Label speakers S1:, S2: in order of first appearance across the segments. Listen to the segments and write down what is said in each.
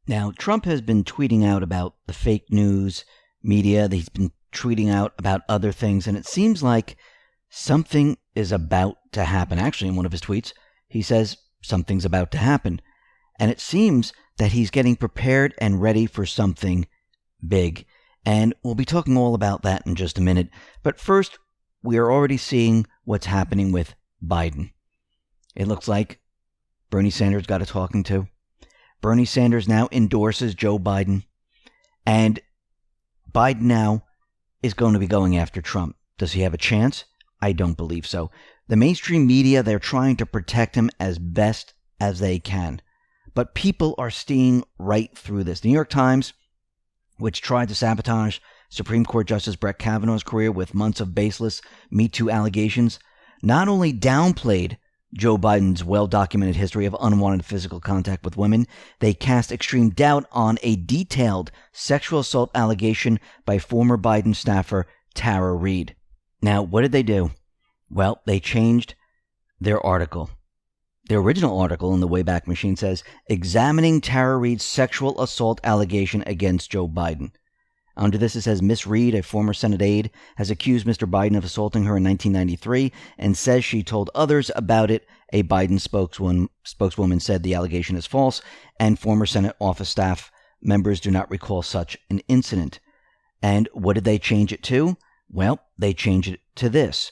S1: Now, Trump has been tweeting out about the fake news media. He's been tweeting out about other things, and it seems like something is about to happen. Actually, in one of his tweets, he says something's about to happen. And it seems that he's getting prepared and ready for something big. And we'll be talking all about that in just a minute. But first, we are already seeing what's happening with Biden. It looks like Bernie Sanders got a talking to. Bernie Sanders now endorses Joe Biden. And Biden now is going to be going after Trump. Does he have a chance? I don't believe so. The mainstream media, they're trying to protect him as best as they can. But people are seeing right through this. The New York Times, which tried to sabotage Supreme Court Justice Brett Kavanaugh's career with months of baseless Me Too allegations, not only downplayed Joe Biden's well-documented history of unwanted physical contact with women, they cast extreme doubt on a detailed sexual assault allegation by former Biden staffer Tara Reade. Now, what did they do? Well, they changed their article. Their original article in the Wayback Machine says, examining Tara Reade's sexual assault allegation against Joe Biden. Under this, it says, Miss Reade, a former Senate aide, has accused Mr. Biden of assaulting her in 1993 and says she told others about it. A Biden spokeswoman said the allegation is false, and former Senate office staff members do not recall such an incident. And what did they change it to? Well, they changed it to this.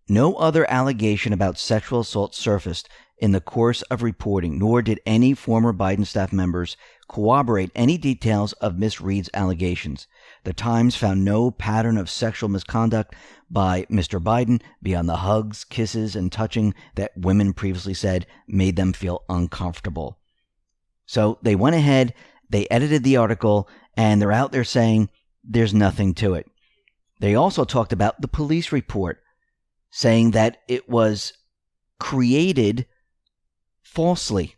S1: No other allegation about sexual assault surfaced in the course of reporting, nor did any former Biden staff members corroborate any details of Ms. Reade's allegations. The Times found no pattern of sexual misconduct by Mr. Biden beyond the hugs, kisses, and touching that women previously said made them feel uncomfortable. So they went ahead, they edited the article, and they're out there saying there's nothing to it. They also talked about the police report, saying that it was created falsely,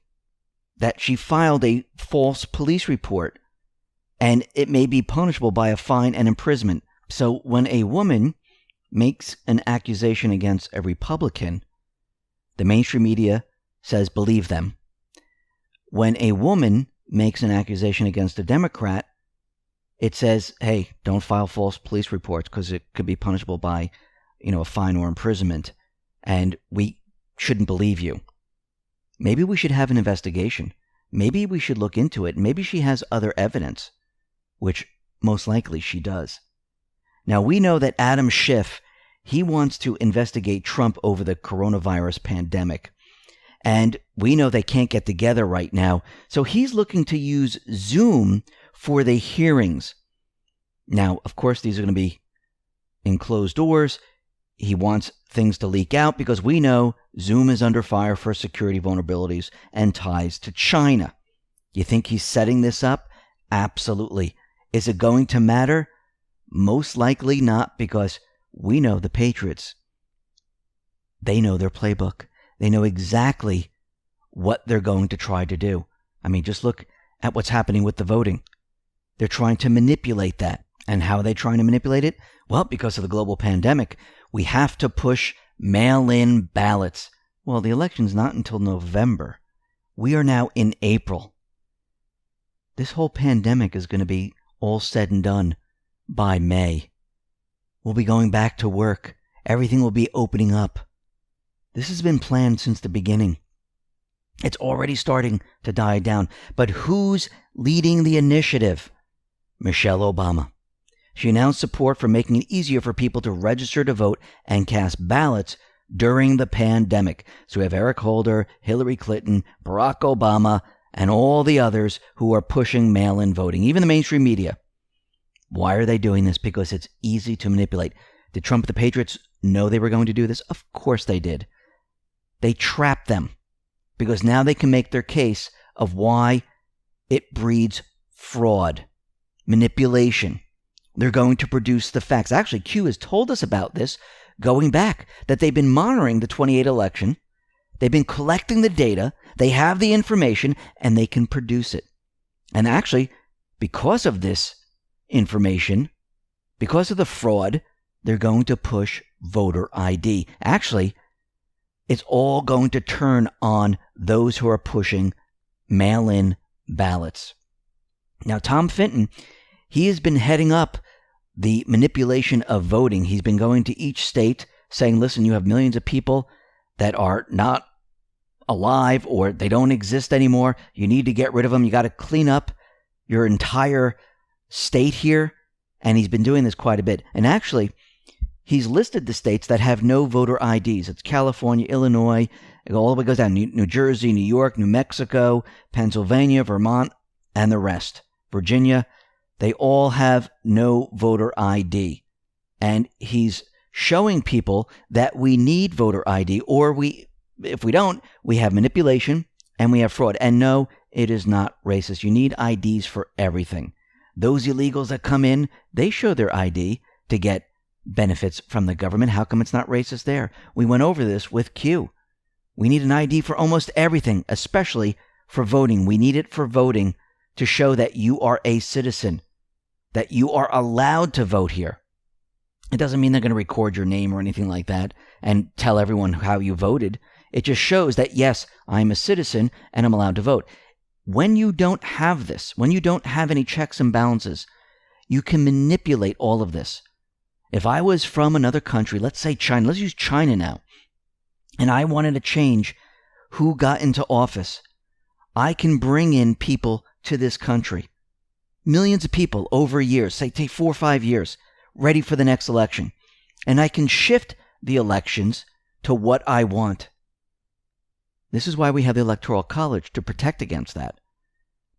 S1: that she filed a false police report, and it may be punishable by a fine and imprisonment. So when a woman makes an accusation against a Republican, the mainstream media says believe them. When a woman makes an accusation against a Democrat, it says, hey, don't file false police reports because it could be punishable by, a fine or imprisonment, and we shouldn't believe you. Maybe we should have an investigation. Maybe we should look into it. Maybe she has other evidence, which most likely she does. Now, we know that Adam Schiff, he wants to investigate Trump over the coronavirus pandemic. And we know they can't get together right now. So he's looking to use Zoom for the hearings. Now, of course, these are going to be in closed doors. He wants things to leak out because we know Zoom is under fire for security vulnerabilities and ties to China. You think he's setting this up? Absolutely. Is it going to matter? Most likely not, because we know the Patriots. They know their playbook. They know exactly what they're going to try to do. I mean, just look at what's happening with the voting. They're trying to manipulate that. And how are they trying to manipulate it? Well, because of the global pandemic, we have to push mail-in ballots. Well, the election's not until November. We are now in April. This whole pandemic is going to be all said and done by May. We'll be going back to work. Everything will be opening up. This has been planned since the beginning. It's already starting to die down. But who's leading the initiative? Michelle Obama. She announced support for making it easier for people to register to vote and cast ballots during the pandemic. So we have Eric Holder, Hillary Clinton, Barack Obama, and all the others who are pushing mail-in voting, even the mainstream media. Why are they doing this? Because it's easy to manipulate. Did Trump and the Patriots know they were going to do this? Of course they did. They trapped them because now they can make their case of why it breeds fraud, manipulation. They're going to produce the facts. Actually, Q has told us about this going back, that they've been monitoring the 28 election. They've been collecting the data. They have the information, and they can produce it. And actually, because of this information, because of the fraud, they're going to push voter ID. Actually, it's all going to turn on those who are pushing mail-in ballots. Now, Tom Fitton, he has been heading up the manipulation of voting. He's been going to each state saying, listen, you have millions of people that are not alive or they don't exist anymore. You need to get rid of them. You got to clean up your entire state here. And he's been doing this quite a bit. And actually, he's listed the states that have no voter IDs. It's California, Illinois, it all the way goes down. New Jersey, New York, New Mexico, Pennsylvania, Vermont, and the rest. Virginia, they all have no voter ID. And he's showing people that we need voter ID, or if we don't, we have manipulation and we have fraud. And no, it is not racist. You need IDs for everything. Those illegals that come in, they show their ID to get benefits from the government. How come it's not racist there? We went over this with Q. We need an ID for almost everything, especially for voting. We need it for voting to show that you are a citizen, that you are allowed to vote here. It doesn't mean they're going to record your name or anything like that and tell everyone how you voted. It just shows that, yes, I'm a citizen and I'm allowed to vote. When you don't have this, when you don't have any checks and balances, you can manipulate all of this. If I was from another country, let's say China, let's use China now, and I wanted to change who got into office, I can bring in people to this country. Millions of people over years, say take 4 or 5 years, ready for the next election. And I can shift the elections to what I want. This is why we have the Electoral College, to protect against that.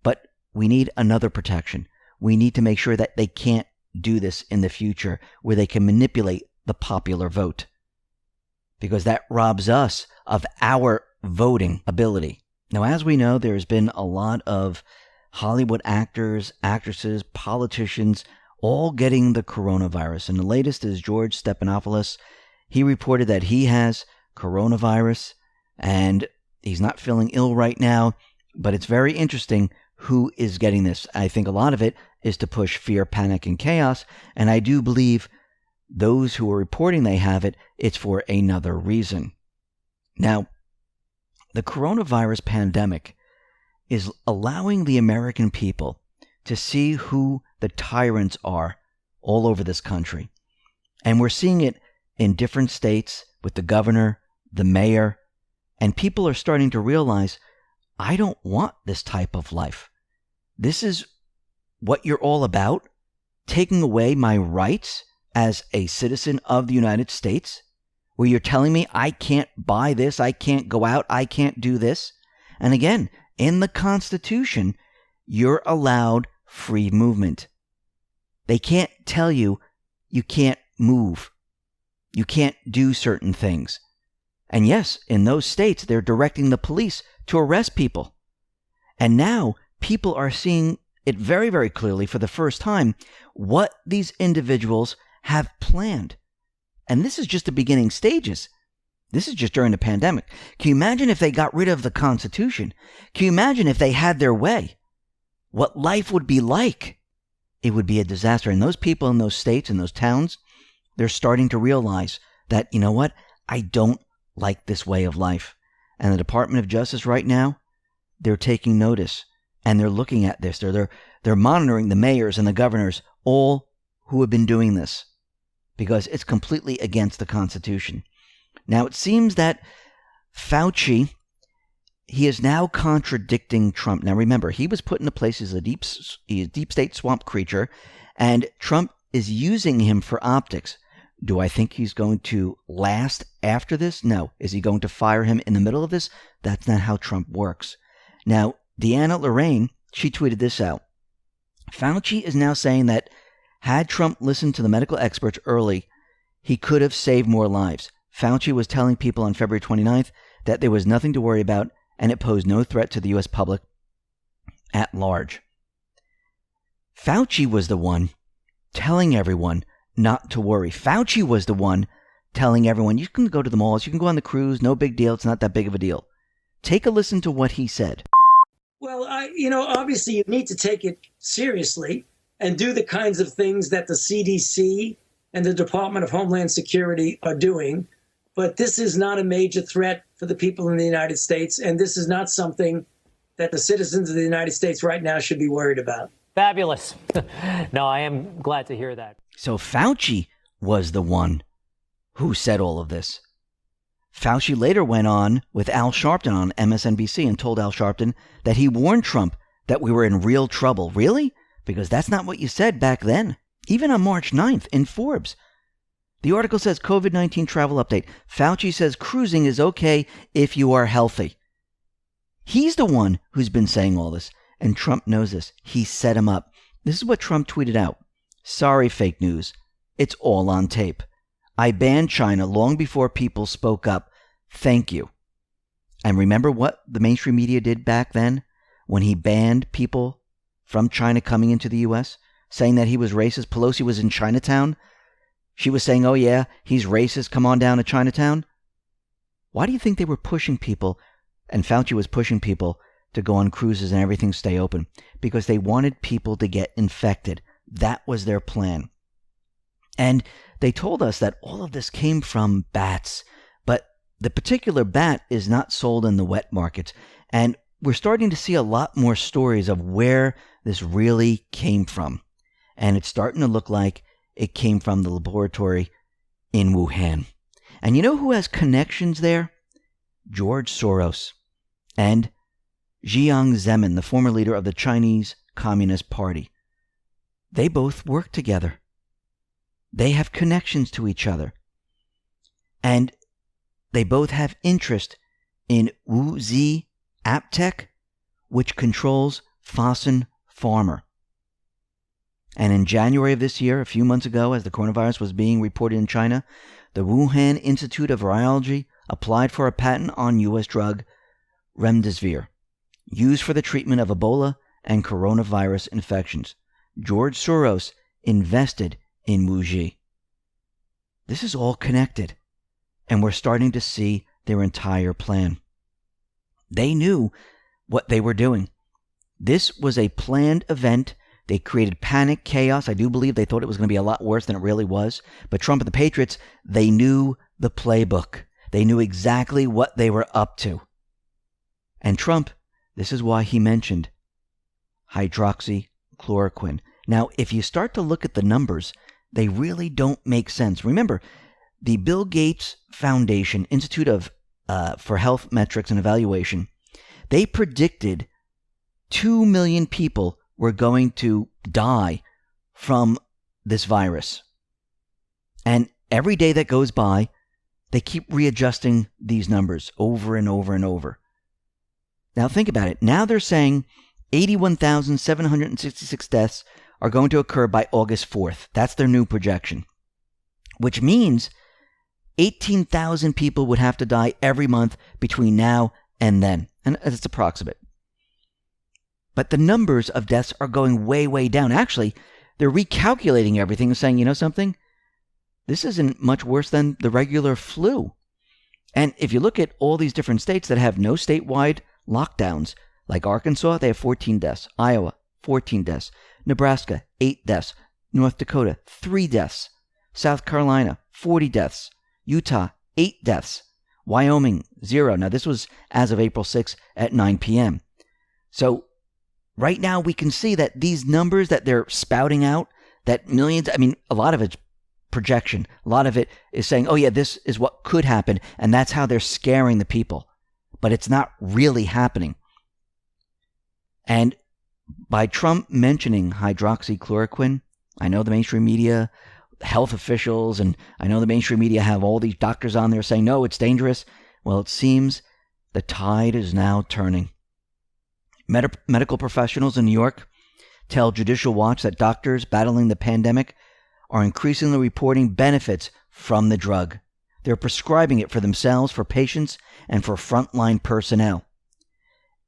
S1: But we need another protection. We need to make sure that they can't do this in the future, where they can manipulate the popular vote. Because that robs us of our voting ability. Now, as we know, there's been a lot of Hollywood actors, actresses, politicians, all getting the coronavirus. And the latest is George Stephanopoulos. He reported that he has coronavirus and he's not feeling ill right now, but it's very interesting who is getting this. I think a lot of it is to push fear, panic, and chaos. And I do believe those who are reporting they have it, it's for another reason. Now, the coronavirus pandemic is allowing the American people to see who the tyrants are all over this country. And we're seeing it in different states with the governor, the mayor, and people are starting to realize, I don't want this type of life. This is what you're all about, taking away my rights as a citizen of the United States, where you're telling me I can't buy this, I can't go out, I can't do this. And again, in the Constitution, you're allowed free movement. They can't tell you you can't move. You can't do certain things. And yes, in those states, they're directing the police to arrest people. And now people are seeing it very, very clearly for the first time what these individuals have planned. And this is just the beginning stages. This is just during the pandemic. Can you imagine if they got rid of the Constitution? Can you imagine if they had their way? What life would be like? It would be a disaster. And those people in those states and those towns, they're starting to realize that, you know what? I don't like this way of life. And the Department of Justice right now, they're taking notice and they're looking at this. They're monitoring the mayors and the governors, all who have been doing this, because it's completely against the Constitution. Now, it seems that Fauci, he is now contradicting Trump. Now, remember, he was put into place as a deep state swamp creature, and Trump is using him for optics. Do I think he's going to last after this? No. Is he going to fire him in the middle of this? That's not how Trump works. Now, Deanna Lorraine, she tweeted this out. Fauci is now saying that had Trump listened to the medical experts early, he could have saved more lives. Fauci was telling people on February 29th that there was nothing to worry about and it posed no threat to the U.S. public at large. Fauci was the one telling everyone not to worry. Fauci was the one telling everyone, you can go to the malls, you can go on the cruise, no big deal, it's not that big of a deal. Take a listen to what he said.
S2: Well, obviously you need to take it seriously and do the kinds of things that the CDC and the Department of Homeland Security are doing. But this is not a major threat for the people in the United States. And this is not something that the citizens of the United States right now should be worried about.
S3: Fabulous. No, I am glad to hear that.
S1: So Fauci was the one who said all of this. Fauci later went on with Al Sharpton on MSNBC and told Al Sharpton that he warned Trump that we were in real trouble. Really? Because that's not what you said back then. Even on March 9th in Forbes. The article says COVID-19 travel update. Fauci says cruising is okay if you are healthy. He's the one who's been saying all this. And Trump knows this. He set him up. This is what Trump tweeted out. Sorry, fake news. It's all on tape. I banned China long before people spoke up. Thank you. And remember what the mainstream media did back then when he banned people from China coming into the U.S., saying that he was racist? Pelosi was in Chinatown. She was saying, oh yeah, he's racist. Come on down to Chinatown. Why do you think they were pushing people, and Fauci was pushing people to go on cruises and everything stay open? Because they wanted people to get infected. That was their plan. And they told us that all of this came from bats, but the particular bat is not sold in the wet markets. And we're starting to see a lot more stories of where this really came from. And it's starting to look like it came from the laboratory in Wuhan. And you know who has connections there? George Soros and Jiang Zemin, the former leader of the Chinese Communist Party. They both work together. They have connections to each other. And they both have interest in WuXi AppTec, which controls Fosun Pharma. And in January of this year, a few months ago, as the coronavirus was being reported in China, the Wuhan Institute of Virology applied for a patent on U.S. drug Remdesivir, used for the treatment of Ebola and coronavirus infections. George Soros invested in WuXi. This is all connected, and we're starting to see their entire plan. They knew what they were doing. This was a planned event. They created panic, chaos. I do believe they thought it was going to be a lot worse than it really was. But Trump and the Patriots, they knew the playbook. They knew exactly what they were up to. And Trump, this is why he mentioned hydroxychloroquine. Now, if you start to look at the numbers, they really don't make sense. Remember, the Bill Gates Foundation Institute for Health Metrics and Evaluation, they predicted 2 million people were going to die from this virus. And every day that goes by, they keep readjusting these numbers over and over and over. Now think about it. Now they're saying 81,766 deaths are going to occur by August 4th. That's their new projection. Which means 18,000 people would have to die every month between now and then. And it's approximate. But the numbers of deaths are going way, way down. Actually, they're recalculating everything and saying, you know something? This isn't much worse than the regular flu. And if you look at all these different states that have no statewide lockdowns, like Arkansas, they have 14 deaths. Iowa, 14 deaths. Nebraska, 8 deaths. North Dakota, 3 deaths. South Carolina, 40 deaths. Utah, 8 deaths. Wyoming, 0. Now, this was as of April 6th at 9 p.m. So, right now, we can see that these numbers that they're spouting out, that millions, a lot of it's projection. A lot of it is saying, oh yeah, this is what could happen. And that's how they're scaring the people. But it's not really happening. And by Trump mentioning hydroxychloroquine, I know the mainstream media, health officials, and I know the mainstream media have all these doctors on there saying, no, it's dangerous. Well, it seems the tide is now turning. Medical professionals in New York tell Judicial Watch that doctors battling the pandemic are increasingly reporting benefits from the drug. They're prescribing it for themselves, for patients, and for frontline personnel.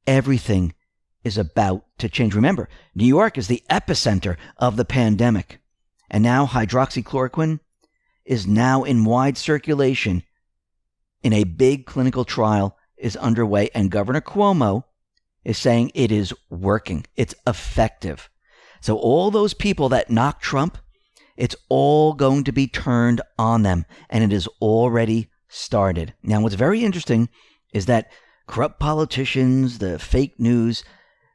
S1: Everything is about to change. Remember, New York is the epicenter of the pandemic. And now hydroxychloroquine is now in wide circulation in a big clinical trial is underway. And Governor Cuomo is saying it is working. It's effective. So all those people that knock Trump, it's all going to be turned on them. And it has already started. Now, what's very interesting is that corrupt politicians, the fake news,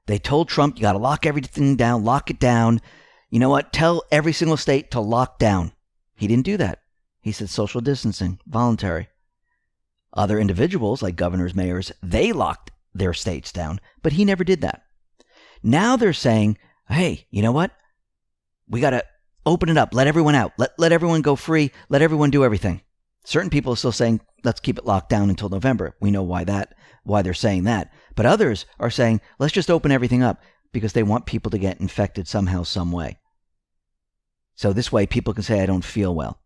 S1: They told Trump, you got to lock everything down, lock it down. You know what? Tell every single state to lock down. He didn't do that. He said social distancing, voluntary. Other individuals, like governors, mayors, they locked their states down, but he never did that. Now they're saying, hey, you know what? We got to open it up, let everyone out, let everyone go free, let everyone do everything. Certain people are still saying, let's keep it locked down until November. We know why they're saying that. But others are saying, let's just open everything up because they want people to get infected somehow, some way. So this way people can say, I don't feel well.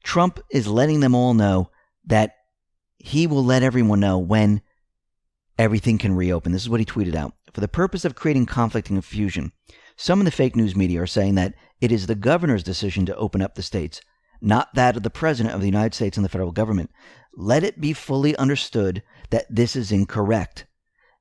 S1: Trump is letting them all know that he will let everyone know when everything can reopen. This is what he tweeted out. For the purpose of creating conflict and confusion, some in the fake news media are saying that it is the governor's decision to open up the states, not that of the president of the United States and the federal government. Let it be fully understood that this is incorrect.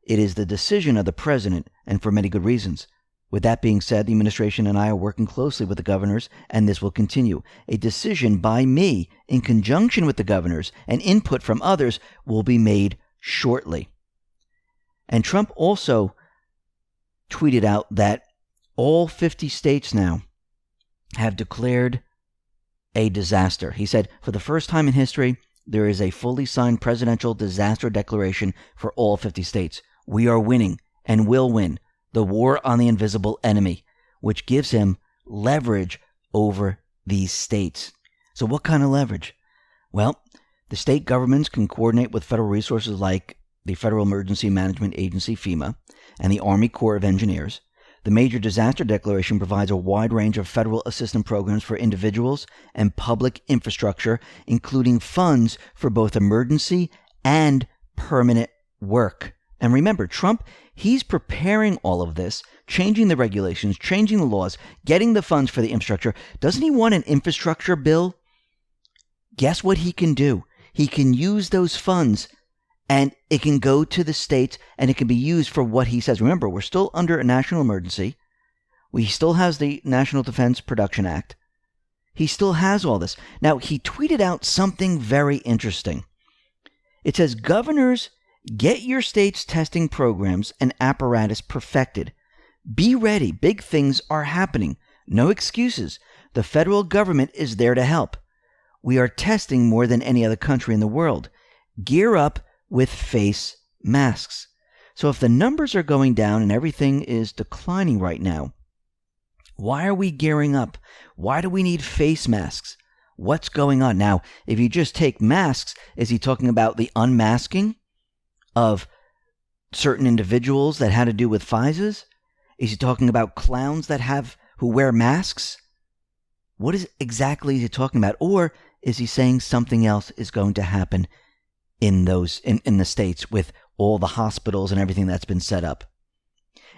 S1: It is the decision of the president, and for many good reasons. With that being said, the administration and I are working closely with the governors, and this will continue. A decision by me, in conjunction with the governors, and input from others, will be made shortly. And Trump also tweeted out that all 50 states now have declared a disaster. He said, for the first time in history, there is a fully signed presidential disaster declaration for all 50 states. We are winning and will win the war on the invisible enemy, which gives him leverage over these states. So what kind of leverage? Well, the state governments can coordinate with federal resources like the Federal Emergency Management Agency, FEMA, and the Army Corps of Engineers. The Major Disaster Declaration provides a wide range of federal assistance programs for individuals and public infrastructure, including funds for both emergency and permanent work. And remember, Trump, he's preparing all of this, changing the regulations, changing the laws, getting the funds for the infrastructure. Doesn't he want an infrastructure bill? Guess what he can do? He can use those funds and it can go to the states and it can be used for what he says. Remember, we're still under a national emergency. We still has the National Defense Production Act. He still has all this. Now, he tweeted out something very interesting. It says, governors, get your state's testing programs and apparatus perfected. Be ready. Big things are happening. No excuses. The federal government is there to help. We are testing more than any other country in the world. Gear up with face masks. So if the numbers are going down and everything is declining right now, why are we gearing up? Why do we need face masks? What's going on? Now, if you just take masks, is he talking about the unmasking of certain individuals that had to do with FISAs? Is he talking about clowns who wear masks? What is exactly he talking about? Or is he saying something else is going to happen in the states with all the hospitals and everything that's been set up?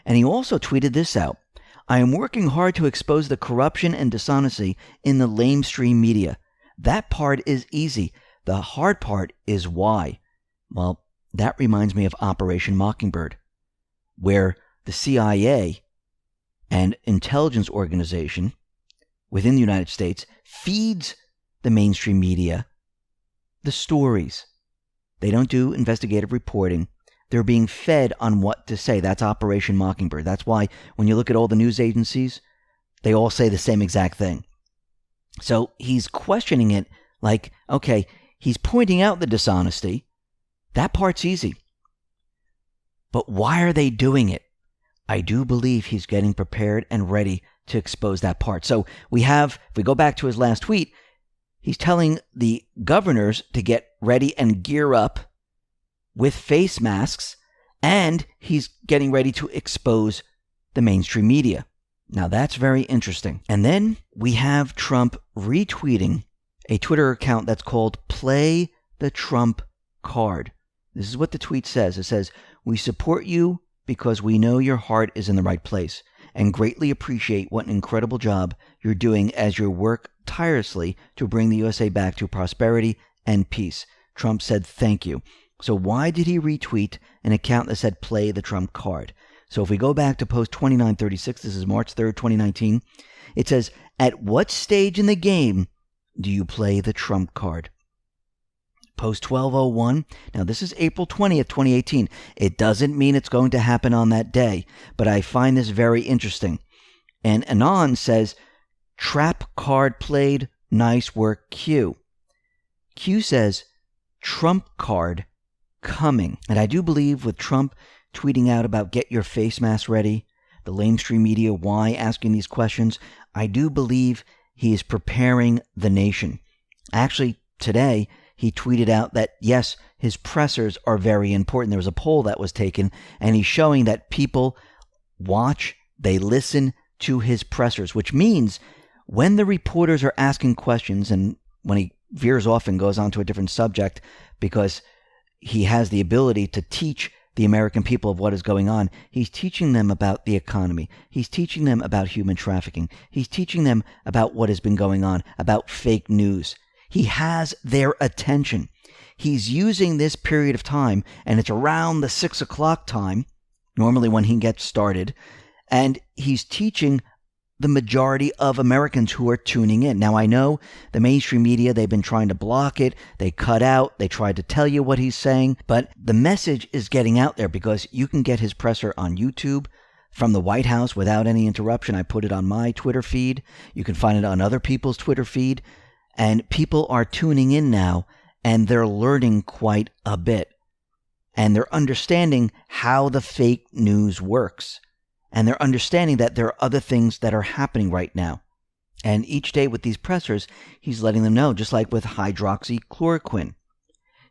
S1: And he also tweeted this out. I am working hard to expose the corruption and dishonesty in the lamestream media. That part is easy. The hard part is why. Well, that reminds me of Operation Mockingbird, where the CIA, an intelligence organization within the United States, feeds the mainstream media the stories. They don't do investigative reporting. They're being fed on what to say. That's Operation Mockingbird. That's why when you look at all the news agencies, they all say the same exact thing. So he's questioning it like, okay, he's pointing out the dishonesty. That part's easy. But why are they doing it? I do believe he's getting prepared and ready to expose that part. So if we go back to his last tweet, he's telling the governors to get ready and gear up with face masks, and he's getting ready to expose the mainstream media. Now that's very interesting. And then we have Trump retweeting a Twitter account that's called Play the Trump Card. This is what the tweet says. It says, we support you because we know your heart is in the right place and greatly appreciate what an incredible job you're doing as you work tirelessly to bring the USA back to prosperity and peace. Trump said thank you. So why did he retweet an account that said play the Trump card? So if we go back to post 2936, this is March 3rd, 2019, it says, at what stage in the game do you play the Trump card? post 1201. Now, this is April 20th, 2018. It doesn't mean it's going to happen on that day, but I find this very interesting. And Anon says, trap card played, nice work, Q. Q says, Trump card coming. And I do believe with Trump tweeting out about get your face mask ready, the lamestream media, why asking these questions, I do believe he is preparing the nation. Actually, today, he tweeted out that, yes, his pressers are very important. There was a poll that was taken, and he's showing that people watch, they listen to his pressers, which means when the reporters are asking questions, and when he veers off and goes on to a different subject, because he has the ability to teach the American people of what is going on. He's teaching them about the economy. He's teaching them about human trafficking. He's teaching them about what has been going on, about fake news. He has their attention. He's using this period of time, and it's around the 6 o'clock time, normally when he gets started, and he's teaching the majority of Americans who are tuning in. Now, I know the mainstream media, they've been trying to block it. They cut out. They tried to tell you what he's saying. But the message is getting out there because you can get his presser on YouTube from the White House without any interruption. I put it on my Twitter feed. You can find it on other people's Twitter feed. And people are tuning in now, and they're learning quite a bit. And they're understanding how the fake news works. And they're understanding that there are other things that are happening right now. And each day with these pressers, he's letting them know, just like with hydroxychloroquine.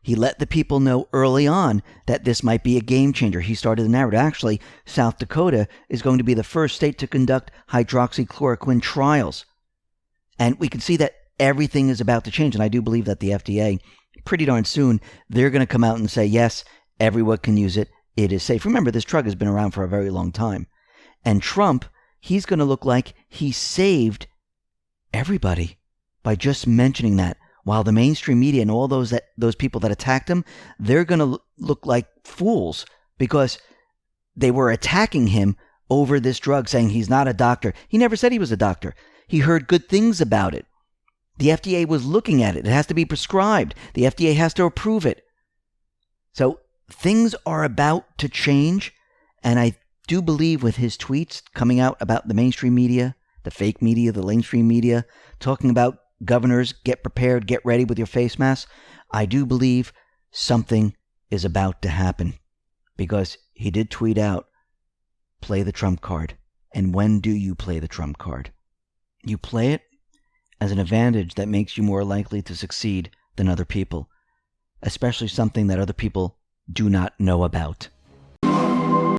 S1: He let the people know early on that this might be a game changer. He started the narrative. Actually, South Dakota is going to be the first state to conduct hydroxychloroquine trials. And we can see that everything is about to change. And I do believe that the FDA, pretty darn soon, they're going to come out and say, yes, everyone can use it. It is safe. Remember, this drug has been around for a very long time. And Trump, he's going to look like he saved everybody by just mentioning that. While the mainstream media and all those people that attacked him, they're going to look like fools because they were attacking him over this drug, saying he's not a doctor. He never said he was a doctor. He heard good things about it. The FDA was looking at it. It has to be prescribed. The FDA has to approve it. So things are about to change, and I do believe with his tweets coming out about the mainstream media, the fake media, the lamestream media, talking about governors, get prepared, get ready with your face mask, I do believe something is about to happen because he did tweet out, play the Trump card. And when do you play the Trump card? You play it as an advantage that makes you more likely to succeed than other people, especially something that other people do not know about.